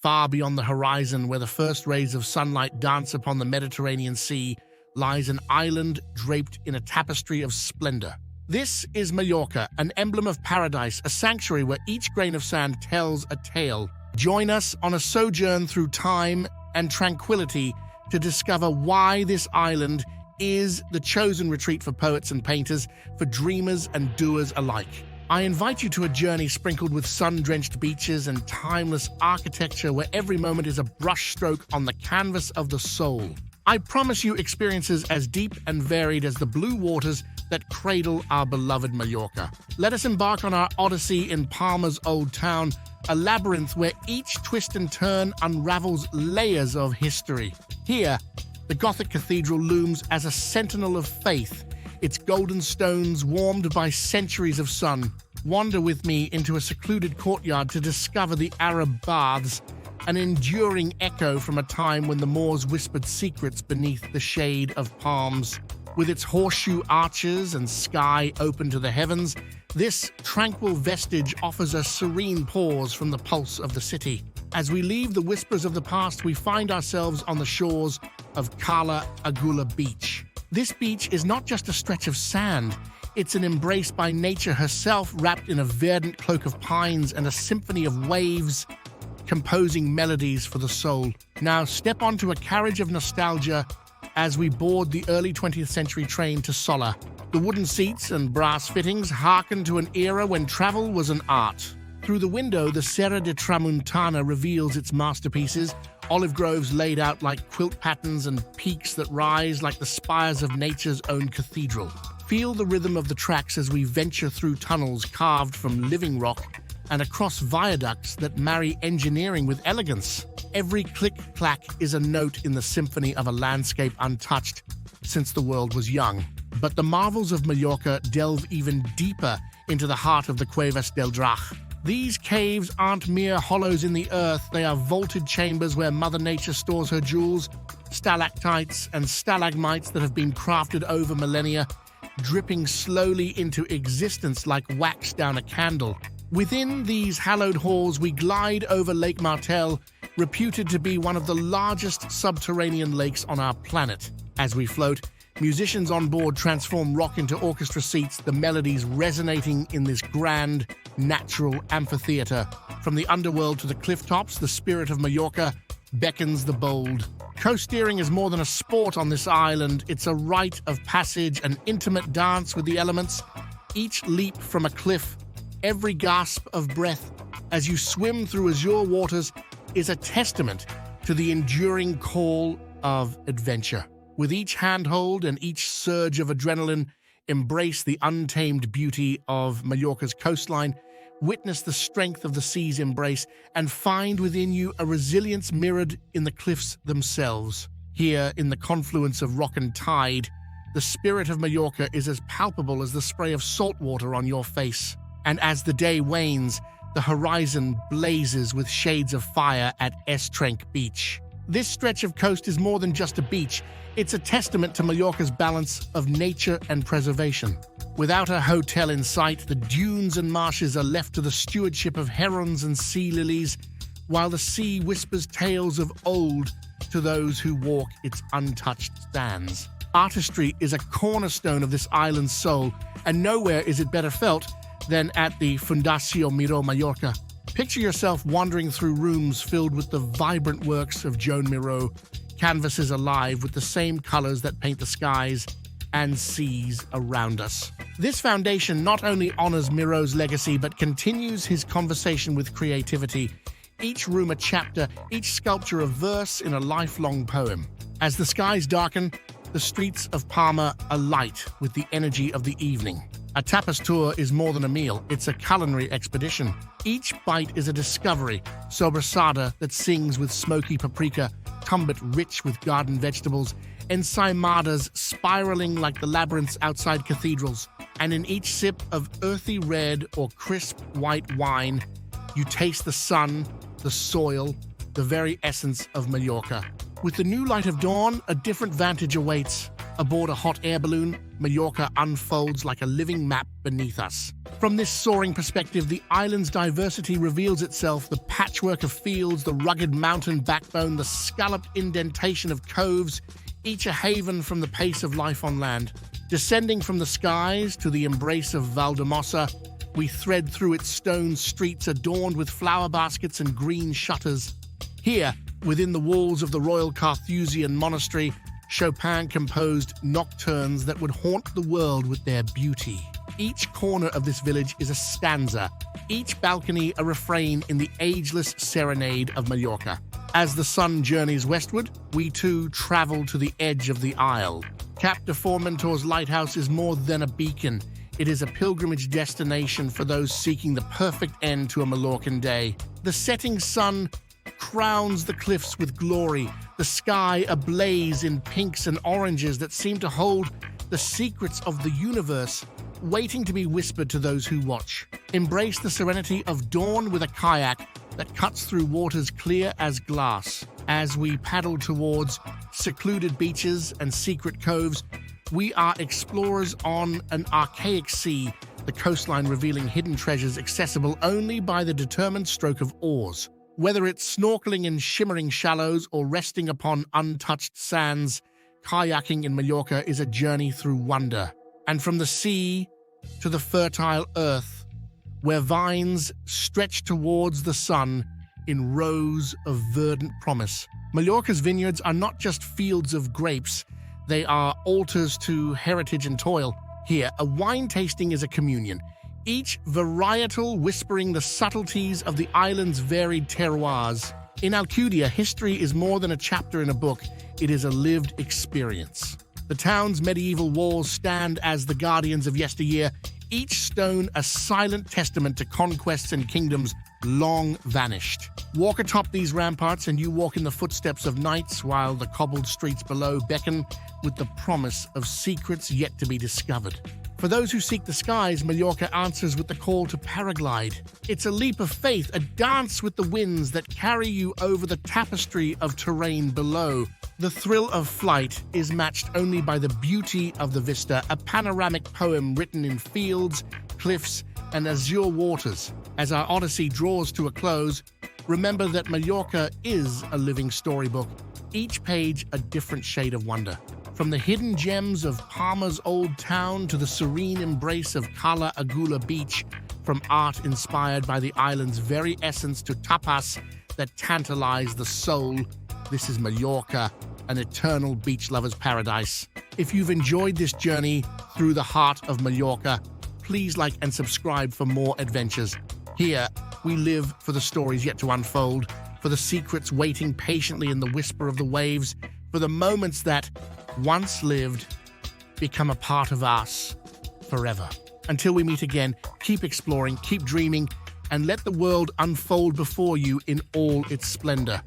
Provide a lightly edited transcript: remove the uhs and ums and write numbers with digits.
Far beyond the horizon, where the first rays of sunlight dance upon the Mediterranean Sea, lies an island draped in a tapestry of splendor. This is Mallorca, an emblem of paradise, a sanctuary where each grain of sand tells a tale. Join us on a sojourn through time and tranquility to discover why this island is the chosen retreat for poets and painters, for dreamers and doers alike. I invite you to a journey sprinkled with sun-drenched beaches and timeless architecture where every moment is a brushstroke on the canvas of the soul. I promise you experiences as deep and varied as the blue waters that cradle our beloved Mallorca. Let us embark on our odyssey in Palma's old town, a labyrinth where each twist and turn unravels layers of history. Here, the Gothic Cathedral looms as a sentinel of faith, its golden stones warmed by centuries of sun. Wander with me into a secluded courtyard to discover the Arab baths, an enduring echo from a time when the Moors whispered secrets beneath the shade of palms. With its horseshoe arches and sky open to the heavens, this tranquil vestige offers a serene pause from the pulse of the city. As we leave the whispers of the past, we find ourselves on the shores of Cala Agulla Beach. This beach is not just a stretch of sand, it's an embrace by nature herself, wrapped in a verdant cloak of pines and a symphony of waves composing melodies for the soul. Now step onto a carriage of nostalgia as we board the early 20th century train to Sóller. The wooden seats and brass fittings hearken to an era when travel was an art. Through the window, the Serra de Tramuntana reveals its masterpieces, olive groves laid out like quilt patterns and peaks that rise like the spires of nature's own cathedral. Feel the rhythm of the tracks as we venture through tunnels carved from living rock and across viaducts that marry engineering with elegance. Every click-clack is a note in the symphony of a landscape untouched since the world was young. But the marvels of Mallorca delve even deeper into the heart of the Cuevas del Drach. These caves aren't mere hollows in the earth, they are vaulted chambers where Mother Nature stores her jewels, stalactites and stalagmites that have been crafted over millennia, dripping slowly into existence like wax down a candle. Within these hallowed halls, we glide over Lake Martel, reputed to be one of the largest subterranean lakes on our planet. As we float, musicians on board transform rock into orchestra seats, the melodies resonating in this grand, natural amphitheater. From the underworld to the cliff tops, the spirit of Mallorca beckons the bold. Coasteering is more than a sport on this island. It's a rite of passage, an intimate dance with the elements. Each leap from a cliff, every gasp of breath as you swim through azure waters is a testament to the enduring call of adventure. With each handhold and each surge of adrenaline, embrace the untamed beauty of Mallorca's coastline, witness the strength of the sea's embrace, and find within you a resilience mirrored in the cliffs themselves. Here, in the confluence of rock and tide, the spirit of Mallorca is as palpable as the spray of salt water on your face. And as the day wanes, the horizon blazes with shades of fire at Es Trenc Beach. This stretch of coast is more than just a beach. It's a testament to Mallorca's balance of nature and preservation. Without a hotel in sight, the dunes and marshes are left to the stewardship of herons and sea lilies, while the sea whispers tales of old to those who walk its untouched sands. Artistry is a cornerstone of this island's soul, and nowhere is it better felt than at the Fundació Miró Mallorca. Picture yourself wandering through rooms filled with the vibrant works of Joan Miró, canvases alive with the same colors that paint the skies and seas around us. This foundation not only honors Miró's legacy, but continues his conversation with creativity. Each room a chapter, each sculpture a verse in a lifelong poem. As the skies darken, the streets of Palma alight with the energy of the evening. A tapas tour is more than a meal, it's a culinary expedition. Each bite is a discovery, sobrasada that sings with smoky paprika, tumbit rich with garden vegetables, ensaimadas spiraling like the labyrinths outside cathedrals. And in each sip of earthy red or crisp white wine, you taste the sun, the soil, the very essence of Mallorca. With the new light of dawn, a different vantage awaits. Aboard a hot air balloon, Mallorca unfolds like a living map beneath us. From this soaring perspective, the island's diversity reveals itself: the patchwork of fields, the rugged mountain backbone, the scalloped indentation of coves, each a haven from the pace of life on land. Descending from the skies to the embrace of Valdemossa, we thread through its stone streets adorned with flower baskets and green shutters. Here, within the walls of the Royal Carthusian Monastery, Chopin composed nocturnes that would haunt the world with their beauty. Each corner of this village is a stanza, each balcony a refrain in the ageless serenade of Mallorca. As the sun journeys westward, we too travel to the edge of the isle. Cap de Formentor's lighthouse is more than a beacon. It is a pilgrimage destination for those seeking the perfect end to a Mallorcan day. The setting sun crowns the cliffs with glory, the sky ablaze in pinks and oranges that seem to hold the secrets of the universe, waiting to be whispered to those who watch. Embrace the serenity of dawn with a kayak that cuts through waters clear as glass. As we paddle towards secluded beaches and secret coves, we are explorers on an archaic sea, the coastline revealing hidden treasures accessible only by the determined stroke of oars. Whether it's snorkeling in shimmering shallows or resting upon untouched sands, kayaking in Mallorca is a journey through wonder. And from the sea to the fertile earth, where vines stretch towards the sun in rows of verdant promise. Mallorca's vineyards are not just fields of grapes, they are altars to heritage and toil. Here, a wine tasting is a communion, each varietal whispering the subtleties of the island's varied terroirs. In Alcúdia, history is more than a chapter in a book, it is a lived experience. The town's medieval walls stand as the guardians of yesteryear, each stone a silent testament to conquests and kingdoms long vanished. Walk atop these ramparts and you walk in the footsteps of knights, while the cobbled streets below beckon with the promise of secrets yet to be discovered. For those who seek the skies, Mallorca answers with the call to paraglide. It's a leap of faith, a dance with the winds that carry you over the tapestry of terrain below. The thrill of flight is matched only by the beauty of the vista, a panoramic poem written in fields, cliffs, and azure waters. As our odyssey draws to a close, remember that Mallorca is a living storybook, each page a different shade of wonder. From the hidden gems of Palma's old town to the serene embrace of Cala Agulla Beach, from art inspired by the island's very essence to tapas that tantalize the soul, this is Mallorca, an eternal beach lover's paradise. If you've enjoyed this journey through the heart of Mallorca, please like and subscribe for more adventures. Here, we live for the stories yet to unfold, for the secrets waiting patiently in the whisper of the waves, for the moments that, once lived, become a part of us forever. Until we meet again, keep exploring, keep dreaming, and let the world unfold before you in all its splendor.